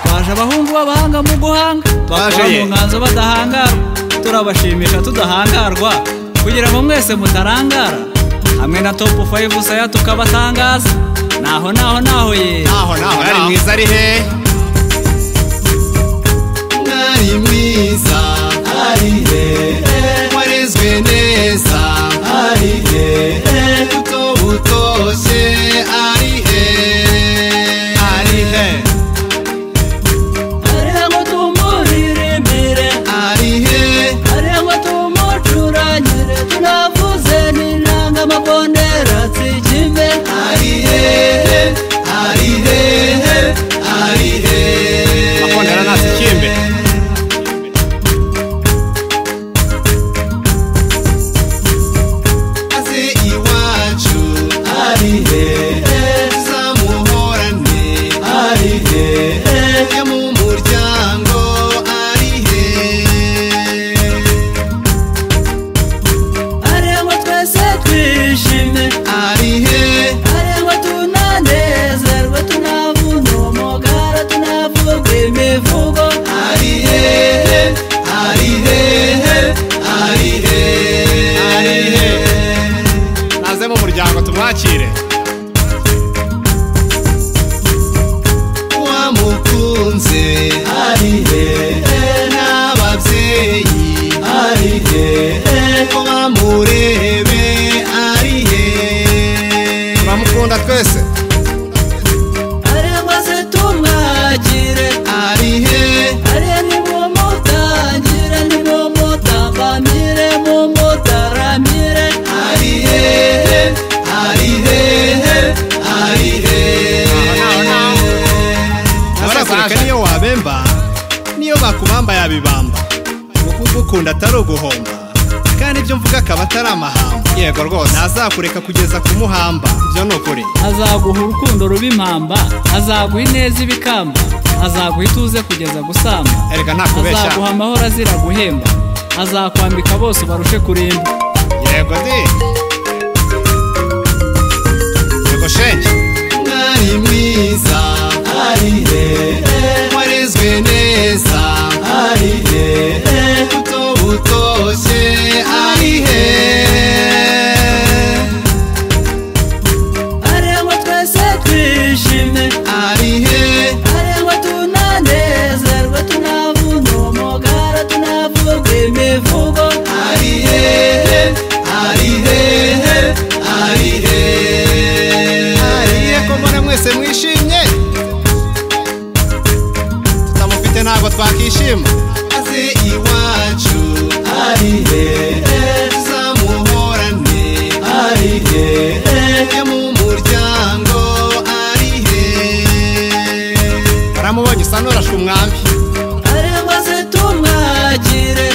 twaje abahungu b'abahanga mu guhanga bakora mu nganzo badahangara turabashimisha tudahangarwa kugira ngo mwese mutarangara hamwe na top 5 saya tukabatangaza naho ye ari mwiza ari he nari mwiza ari he warezwe neza ari he utoshe ari he ari ngo tumuririmbire ari he ngo tumucuranyire tunavuze n'inanga amagondera tsikimbe ari he makondera nasikimbe aze iwacu ari he tuzamuhorane ari he yo mu muryango ari he ngo twese twishime ari he ngo tunanezerwe tunavuna umugara tunavuga imivugo ari he naze mu muryango tumwakire wamukunze ari he n'ababyeyi ari he ko bamurebe ari he turamukunda twese ngo se tumwakire ari he nimumutangire nimumutambamire mumutaramire ari he abarakureka niyo wabemba niyo bakubamba yabibamba kuko ugukunda atari uguhomba kandi ibyo mvuga akaba atari amahamba yego rwose ntazakureka kugeza kumuhamba ibyo ni ukuri azaguha urukundo ruba impamba azaguha ineza ibikamba azaguha ituze kugeza gusamba erega ntakubeshya azaguha amahoro azira guhemba azakwambika bose ubarushe kurimba yego yego shenge mwari mwiza ari he warezwe neza ari he utoshe ari he ngo twese twishime ari he ngo tunanezerwe tunavuna umugara tunavuga imivugo ari he ko mbona mwese mwishimye tutamufite ntabwo twakishima aze iwacu ari he tuzamuhorane ari he yo mu muryango ari he waramubonye usa n'urashwe umwambi ngo se tumwakire